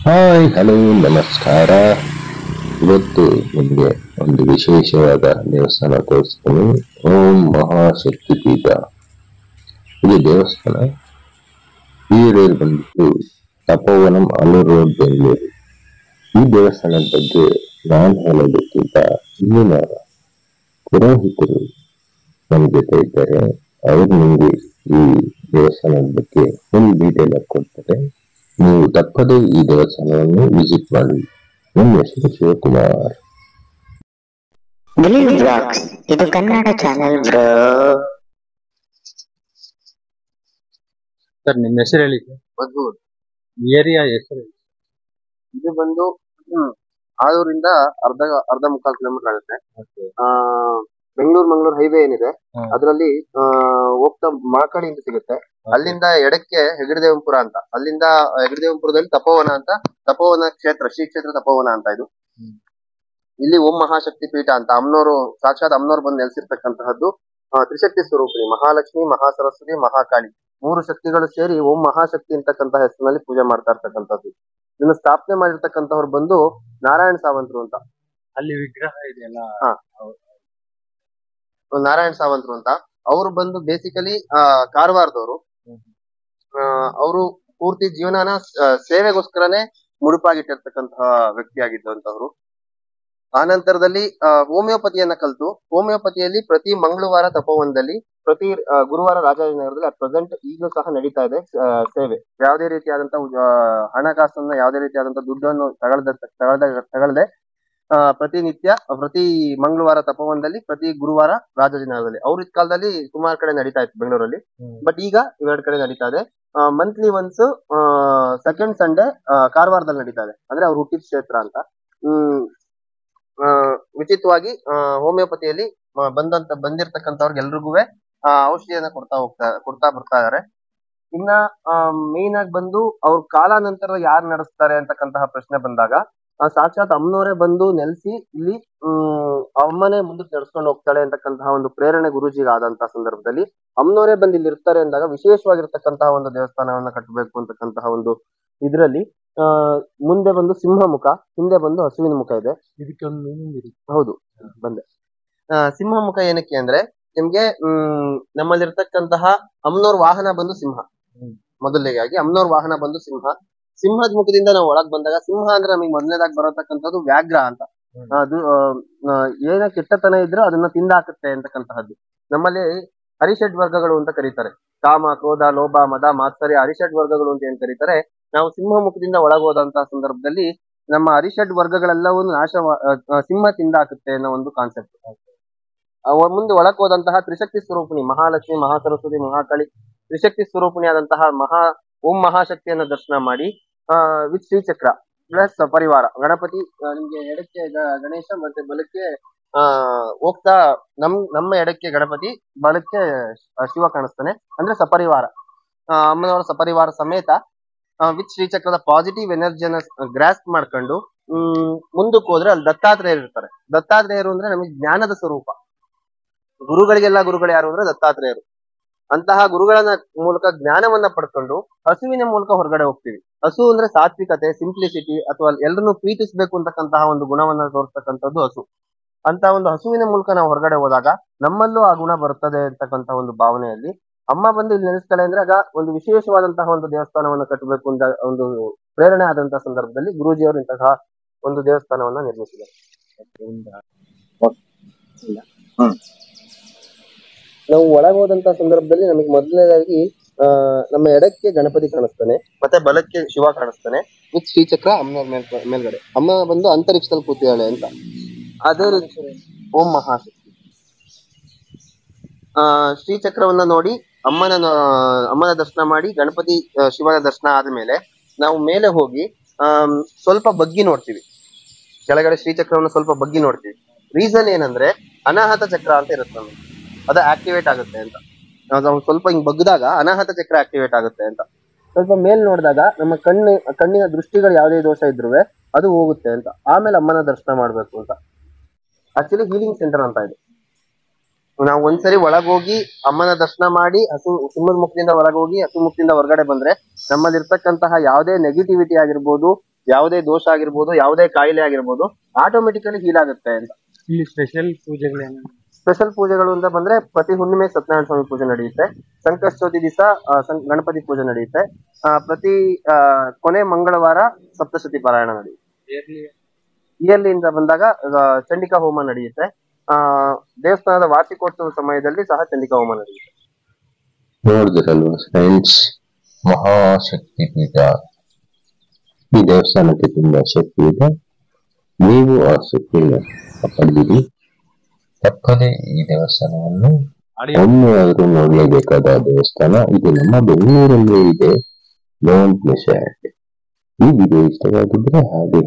Hi hello ನಮಸ್ಕಾರ. ಇವತ್ತು ನಿಮಗೆ ಒಂದು ವಿಶೇಷವಾದ ದೇವಸ್ಥಾನ ತೋರಿಸ್ತೀನಿ. ಓಂ ಮಹಾಶಕ್ತಿ ಪೀಠ. ಇದು ದೇವಸ್ಥಾನ ಈ ರೋಡ್ ಬಂದ್ಬಿಟ್ಟು ತಪೋವನಂ ಅಲ್ಲೂರು ರೋಡ್ ಬೆಂಗಳೂರು. ಈ ದೇವಸ್ಥಾನದ ಬಗ್ಗೆ ನಾನು ಹೇಳೋದಕ್ಕಿಂತ ಇಲ್ಲಿನ ಪುರೋಹಿತರು ನಮ್ಮ ಜೊತೆ ಇದ್ದಾರೆ. ಅವರು ನಿಮಗೆ ಈ ದೇವಸ್ಥಾನದ ಬಗ್ಗೆ ಫುಲ್ ಡೀಟೇಲ್ ಆಗಿ ಕೊಡ್ತಾರೆ. ನೀವು ತಪ್ಪದೇ ಈ ದೇವಸ್ಥಾನವನ್ನು ವಿಸಿಟ್ ಮಾಡಿ. ನಿಮ್ಮ ಹೆಸರು ಶಿವಕುಮಾರ್. ಬಿಲೀವ್ ಬ್ಲಾಗ್ಸ್ ಇದು ಕನ್ನಡ ಚಾನೆಲ್ ಬ್ರೋ. ಸರ್ ನಿಮ್ಮ ಹೆಸರು ಹೇಳಿ ಸರ್. ಮದ್ದೂರು. ಏರಿಯಾ ಹೆಸರು ಹೇಳಿ. ಇದು ಬಂದು ಆದೂರಿಂದ ಅರ್ಧ ಮುಕ್ಕಾಲು ಕಿಲೋಮೀಟರ್ ಆಗುತ್ತೆ. ಬೆಂಗಳೂರು ಹೈವೇ ಏನಿದೆ ಅದರಲ್ಲಿ ಹೋಗ್ತಾ ಮಾಕಳಿ ಅಂತ ಸಿಗುತ್ತೆ. ಅಲ್ಲಿಂದ ಎಡಕ್ಕೆ ಹೆಗಡದೇವಂಪುರ ಅಂತ, ಅಲ್ಲಿಂದ ಹೆಗಡದೇವಂಪುರದಲ್ಲಿ ತಪೋವನ ಕ್ಷೇತ್ರ, ಶ್ರೀ ಕ್ಷೇತ್ರ ತಪೋವನ ಅಂತ ಇದು. ಇಲ್ಲಿ ಓಂ ಮಹಾಶಕ್ತಿ ಪೀಠ ಅಂತ ಅಮ್ನೋರು, ಸಾಕ್ಷಾತ್ ಅಮ್ನೋರು ಬಂದು ನೆಲೆಸಿರ್ತಕ್ಕಂತಹದ್ದು. ತ್ರಿಶಕ್ತಿ ಸ್ವರೂಪಿಣಿ ಮಹಾಲಕ್ಷ್ಮಿ, ಮಹಾಸರಸ್ವತಿ, ಮಹಾಕಾಳಿ ಮೂರು ಶಕ್ತಿಗಳು ಸೇರಿ ಓಂ ಮಹಾಶಕ್ತಿ ಅಂತಕ್ಕಂಥ ಹೆಸರಿನಲ್ಲಿ ಪೂಜೆ ಮಾಡ್ತಾ ಇರ್ತಕ್ಕಂಥದ್ದು. ಇದನ್ನ ಸ್ಥಾಪನೆ ಮಾಡಿರ್ತಕ್ಕಂಥವ್ರು ಬಂದು ನಾರಾಯಣ ಸಾವಂತರು ಅಂತ. ಅಲ್ಲಿ ವಿಗ್ರಹ ಇದೆಯಲ್ಲ, ನಾರಾಯಣ ಸಾವಂತರು ಅಂತ ಅವರು ಬಂದು ಬೇಸಿಕಲಿ ಕಾರವಾರದವರು. ಅವರು ಪೂರ್ತಿ ಜೀವನನ ಸೇವೆಗೋಸ್ಕರನೇ ಮುಡುಪಾಗಿಟ್ಟಿರ್ತಕ್ಕಂತಹ ವ್ಯಕ್ತಿಯಾಗಿದ್ದಂತವ್ರು. ಆ ನಂತರದಲ್ಲಿ ಹೋಮಿಯೋಪತಿಯನ್ನ ಕಲಿತು ಹೋಮಿಯೋಪತಿಯಲ್ಲಿ ಪ್ರತಿ ಮಂಗಳವಾರ ತಪೋವನದಲ್ಲಿ, ಪ್ರತಿ ಗುರುವಾರ ರಾಜಾಜಿನಗರದಲ್ಲಿ ಅಟ್ ಪ್ರೆಸೆಂಟ್ ಈಗಲೂ ಸಹ ನಡೀತಾ ಇದೆ ಸೇವೆ. ಯಾವುದೇ ರೀತಿಯಾದಂತಹ ಹಣಕಾಸನ್ನ, ಯಾವುದೇ ರೀತಿಯಾದಂತಹ ದುಡ್ಡನ್ನು ತಗೊಳ್ಳದೆ ಪ್ರತಿನಿತ್ಯ ಪ್ರತಿ ಮಂಗಳವಾರ ತಪೋವನದಲ್ಲಿ, ಪ್ರತಿ ಗುರುವಾರ ರಾಜಾಜಿನಗರದಲ್ಲಿ. ಅವ್ರ ಇದ್ ಕಾಲದಲ್ಲಿ ಸುಮಾರು ಕಡೆ ನಡೀತಾ ಇತ್ತು ಬೆಂಗಳೂರಲ್ಲಿ, ಬಟ್ ಈಗ ಇವೆರಡು ಕಡೆ ನಡೀತಾ ಇದೆ. ಮಂತ್ಲಿ ಒನ್ಸ್ ಸೆಕೆಂಡ್ ಸಂಡೇ ಕಾರವಾರದಲ್ಲಿ ನಡೀತಾ ಇದೆ. ಅಂದ್ರೆ ಅವ್ರು ಹುಟ್ಟಿದ ಕ್ಷೇತ್ರ ಅಂತ. ವಿಚಿತ್ರವಾಗಿ ಹೋಮಿಯೋಪತಿಯಲ್ಲಿ ಬಂದಿರ್ತಕ್ಕಂಥವ್ರಿಗೆ ಎಲ್ರಿಗೂ ಔಷಧಿಯನ್ನ ಕೊಡ್ತಾ ಬರ್ತಾ ಇದಾರೆ. ಇನ್ನ ಮೇನ್ ಆಗಿ ಬಂದು ಅವ್ರ ಕಾಲಾನಂತರ ಯಾರು ನಡೆಸ್ತಾರೆ ಅಂತಕ್ಕಂತಹ ಪ್ರಶ್ನೆ ಬಂದಾಗ, ಸಾಕ್ಷಾತ್ ಅಮ್ಮನವರೇ ಬಂದು ನೆಲೆಸಿ ಇಲ್ಲಿ ಅಮ್ಮನೇ ಮುಂದಕ್ಕೆ ನಡ್ಸ್ಕೊಂಡು ಹೋಗ್ತಾಳೆ ಅಂತಕ್ಕಂತಹ ಒಂದು ಪ್ರೇರಣೆ ಗುರುಜಿಗೆ ಆದಂತಹ ಸಂದರ್ಭದಲ್ಲಿ ಅಮ್ಮನವರೇ ಬಂದು ಇಲ್ಲಿ ಇರ್ತಾರೆ ಅಂದಾಗ ವಿಶೇಷವಾಗಿರ್ತಕ್ಕಂತಹ ಒಂದು ದೇವಸ್ಥಾನವನ್ನ ಕಟ್ಟಬೇಕು ಅಂತಕ್ಕಂತಹ ಒಂದು ಇದ್ರಲ್ಲಿ ಮುಂದೆ ಬಂದು ಸಿಂಹ ಮುಖ, ಹಿಂದೆ ಬಂದು ಹಸುವಿನ ಮುಖ ಇದೆ. ಇದಕ್ಕೊಂದು ಮೀನಿಂಗ್ ಇದೆ. ಹೌದು, ಬಂದೆ. ಸಿಂಹ ಮುಖ ಏನಕ್ಕೆ ಅಂದ್ರೆ, ನಿಮ್ಗೆ ನಮ್ಮಲ್ಲಿರ್ತಕ್ಕಂತಹ ಅಮ್ಮನವ್ರ ವಾಹನ ಬಂದು ಸಿಂಹ. ಮೊದಲನೇದಾಗಿ ಅಮ್ಮನವ್ರ ವಾಹನ ಬಂದು ಸಿಂಹ. ಸಿಂಹದ ಮುಖದಿಂದ ನಾವು ಒಳಗ್ ಬಂದಾಗ, ಸಿಂಹ ಅಂದ್ರೆ ನಮಗೆ ಮೊದಲನೇದಾಗಿ ಬರತಕ್ಕಂಥದ್ದು ವ್ಯಾಘ್ರ ಅಂತ. ಅದು ಏನ ಕೆಟ್ಟತನ ಇದ್ರೂ ಅದನ್ನ ತಿಂದಾಕುತ್ತೆ ಅಂತಕ್ಕಂತಹದ್ದು. ನಮ್ಮಲ್ಲಿ ಅರಿಷಡ್ ವರ್ಗಗಳು ಅಂತ ಕರೀತಾರೆ. ಕಾಮ, ಕ್ರೋಧ, ಲೋಭ, ಮದ, ಮಾತ್ಸರ್ಯ ಅರಿಷಡ್ ವರ್ಗಗಳು ಅಂತ ಏನ್ ಕರೀತಾರೆ. ನಾವು ಸಿಂಹ ಮುಖದಿಂದ ಒಳಗೋದಂತಹ ಸಂದರ್ಭದಲ್ಲಿ ನಮ್ಮ ಅರಿಷಡ್ ವರ್ಗಗಳೆಲ್ಲವನ್ನು ಸಿಂಹ ತಿಂದಾಕುತ್ತೆ ಅನ್ನೋ ಒಂದು ಕಾನ್ಸೆಪ್ಟ್. ಮುಂದೆ ಒಳಕ್ ಹೋದಂತಹ ತ್ರಿಶಕ್ತಿ ಸ್ವರೂಪಿಣಿ ಮಹಾಲಕ್ಷ್ಮಿ, ಮಹಾಸರಸ್ವತಿ, ಮಹಾಕಾಳಿ ತ್ರಿಶಕ್ತಿ ಸ್ವರೂಪಿಣಿ ಆದಂತಹ ಓಂ ಮಹಾಶಕ್ತಿಯನ್ನ ದರ್ಶನ ಮಾಡಿ ವಿತ್ ಶ್ರೀಚಕ್ರ ಪ್ಲಸ್ ಪರಿವಾರ ಗಣಪತಿ, ನಿಮ್ಗೆ ಎಡಕ್ಕೆ ಗಣೇಶ ಮತ್ತೆ ಬಲಕ್ಕೆ ಹೋಗ್ತಾ ನಮ್ಮ ಎಡಕ್ಕೆ ಗಣಪತಿ, ಬಲಕ್ಕೆ ಶಿವ ಕಾಣಿಸ್ತಾನೆ. ಅಂದ್ರೆ ಸಪರಿವಾರ, ಅಮ್ಮನವರ ಸಪರಿವಾರ ಸಮೇತ ವಿತ್ ಶ್ರೀಚಕ್ರದ ಪಾಸಿಟಿವ್ ಎನರ್ಜಿಯನ್ನ ಗ್ರಾಸ್ಪ್ ಮಾಡ್ಕೊಂಡು ಮುಂದಕ್ಕೆ ಹೋದ್ರೆ ಅಲ್ಲಿ ದತ್ತಾತ್ರೇಯರು ಇರ್ತಾರೆ. ದತ್ತಾತ್ರೇಯರು ಅಂದ್ರೆ ನಮಗೆ ಜ್ಞಾನದ ಸ್ವರೂಪ. ಗುರುಗಳಿಗೆಲ್ಲ ಗುರುಗಳು ಯಾರು ಅಂದ್ರೆ ದತ್ತಾತ್ರೇಯರು. ಅಂತಹ ಗುರುಗಳನ್ನ ಮೂಲಕ ಜ್ಞಾನವನ್ನ ಪಡ್ಕೊಂಡು ಹಸುವಿನ ಮೂಲಕ ಹೊರಗಡೆ ಹೋಗ್ತೀವಿ. ಹಸು ಅಂದ್ರೆ ಸಾತ್ವಿಕತೆ, ಸಿಂಪ್ಲಿಸಿಟಿ, ಅಥವಾ ಎಲ್ಲರನ್ನು ಪ್ರೀತಿಸ್ಬೇಕು ಅಂತಕ್ಕಂತಹ ಒಂದು ಗುಣವನ್ನ ತೋರಿಸ್ತಕ್ಕಂಥದ್ದು ಹಸು. ಅಂತ ಒಂದು ಹಸುವಿನ ಮೂಲಕ ನಾವು ಹೊರಗಡೆ ಹೋದಾಗ ನಮ್ಮಲ್ಲೂ ಆ ಗುಣ ಬರ್ತದೆ ಅಂತಕ್ಕಂಥ ಒಂದು ಭಾವನೆಯಲ್ಲಿ ಅಮ್ಮ ಬಂದು ಇಲ್ಲಿ ನೆಲೆಸ್ತಾಳೆ. ಅಂದ್ರೆ ಆಗ ಒಂದು ವಿಶೇಷವಾದಂತಹ ಒಂದು ದೇವಸ್ಥಾನವನ್ನ ಕಟ್ಟಬೇಕು ಅಂತ ಒಂದು ಪ್ರೇರಣೆ ಆದಂತಹ ಸಂದರ್ಭದಲ್ಲಿ ಗುರೂಜಿಯವರು ಇಂತಹ ಒಂದು ದೇವಸ್ಥಾನವನ್ನ ನಿರ್ಮಿಸಿದ್ದಾರೆ. ನಾವು ಒಳಗೆ ಹೋದಂತಹ ಸಂದರ್ಭದಲ್ಲಿ ನಮಗೆ ಮೊದಲನೇದಾಗಿ ನಮ್ಮ ಎಡಕ್ಕೆ ಗಣಪತಿ ಕಾಣಿಸ್ತಾನೆ, ಮತ್ತೆ ಬಲಕ್ಕೆ ಶಿವ ಕಾಣಿಸ್ತಾನೆ ವಿತ್ ಶ್ರೀಚಕ್ರ ಅಮ್ಮನವ್ರ ಮೇಲ್ಗಡೆ. ಅಮ್ಮ ಬಂದು ಅಂತರಿಕ್ಷದಲ್ಲಿ ಕೂತಿದ್ದಾಳೆ ಅಂತ. ಅದೇ ರೀತಿ ಓಂ ಮಹಾಶಕ್ತಿ ಶ್ರೀಚಕ್ರವನ್ನ ನೋಡಿ ಅಮ್ಮನ ದರ್ಶನ ಮಾಡಿ, ಗಣಪತಿ ಶಿವನ ದರ್ಶನ ಆದ್ಮೇಲೆ ನಾವು ಮೇಲೆ ಹೋಗಿ ಸ್ವಲ್ಪ ಬಗ್ಗಿ ನೋಡ್ತೀವಿ. ಕೆಳಗಡೆ ಶ್ರೀಚಕ್ರವನ್ನ ಸ್ವಲ್ಪ ಬಗ್ಗಿ ನೋಡ್ತೀವಿ. ರೀಸನ್ ಏನಂದ್ರೆ ಅನಾಹತ ಚಕ್ರ ಅಂತ ಇರುತ್ತೆ ನಮಗೆ, ಅದು ಆಕ್ಟಿವೇಟ್ ಆಗುತ್ತೆ ಅಂತ. ನಾವು ಸ್ವಲ್ಪ ಹಿಂಗ್ ಬಗ್ಗದಾಗ ಅನಾಹತ ಚಕ್ರ ಆಕ್ಟಿವೇಟ್ ಆಗುತ್ತೆ ಅಂತ. ಸ್ವಲ್ಪ ಮೇಲ್ ನೋಡಿದಾಗ ನಮ್ಮ ಕಣ್ಣಿನ ದೃಷ್ಟಿಗಳು ಯಾವುದೇ ದೋಷ ಇದ್ರೂ ಅದು ಹೋಗುತ್ತೆ ಅಂತ. ಆಮೇಲೆ ಅಮ್ಮನ ದರ್ಶನ ಮಾಡ್ಬೇಕು ಅಂತ. ಆಕ್ಚುಲಿ ಹೀಲಿಂಗ್ ಸೆಂಟರ್ ಅಂತ ಇದೆ. ನಾವು ಒಂದ್ಸರಿ ಒಳಗೋಗಿ ಅಮ್ಮನ ದರ್ಶನ ಮಾಡಿ ಸಿಂಹದ ಮುಖದಿಂದ ಒಳಗೋಗಿ ಹಸು ಮುಖದಿಂದ ಹೊರಗಡೆ ಬಂದ್ರೆ ನಮ್ಮಲ್ಲಿರ್ತಕ್ಕಂತಹ ಯಾವುದೇ ನೆಗೆಟಿವಿಟಿ ಆಗಿರ್ಬೋದು, ಯಾವುದೇ ದೋಷ ಆಗಿರ್ಬೋದು, ಯಾವುದೇ ಕಾಯಿಲೆ ಆಗಿರ್ಬೋದು ಆಟೋಮೆಟಿಕಲಿ ಹೀಲ್ ಆಗುತ್ತೆ ಅಂತ. ಇಲ್ಲಿ ಸ್ಪೆಷಲ್ ಪೂಜೆಗಳೇನು? ಸ್ಪೆಷಲ್ ಪೂಜೆಗಳು ಅಂತ ಬಂದ್ರೆ ಪ್ರತಿ ಹುಣ್ಣಿಮೆ ಸತ್ಯನಾರಾಯಣ ಸ್ವಾಮಿ ಪೂಜೆ ನಡೆಯುತ್ತೆ. ಸಂಕಷ್ಟ ದಿವಸ ಗಣಪತಿ ಪೂಜೆ ನಡೆಯುತ್ತೆ. ಪ್ರತಿ ಕೊನೆ ಮಂಗಳವಾರ ಸಪ್ತಶತಿ ಪಾರಾಯಣ ನಡೆಯುತ್ತೆ. ಇಯರ್ಲಿ ಇಂದ ಬಂದಾಗ ಚಂಡಿಕಾ ಹೋಮ ನಡೆಯುತ್ತೆ. ದೇವಸ್ಥಾನದ ವಾರ್ಷಿಕೋತ್ಸವ ಸಮಯದಲ್ಲಿ ಸಹ ಚಂಡಿಕಾ ಹೋಮ ನಡೆಯುತ್ತೆ. ನೋಡಿದ್ರಲ್ವ ಫ್ರೆಂಡ್ಸ್, ಮಹಾಶಕ್ತಿ ಪೀಠ. ಈ ದೇವಸ್ಥಾನಕ್ಕೆ ತುಂಬಾ ಶಕ್ತಿ ಇದೆ. ನೀವು ಆ ಶಕ್ತಿಯನ್ನು ಪಡೆದಿರಿ. ತಪ್ಪದೆ ಈ ದೇವಸ್ಥಾನವನ್ನು ಒಮ್ಮೆ ಆದ್ರೂ ನೋಡಲೇಬೇಕಾದ ದೇವಸ್ಥಾನ. ಇದು ನಮ್ಮ ಬೆಂಗಳೂರಲ್ಲಿ ಇದೆ. Don't miss it. ಈ ವಿಡಿಯೋ ಇಷ್ಟವಾಗಿದ್ರೆ ಹಾಗೆ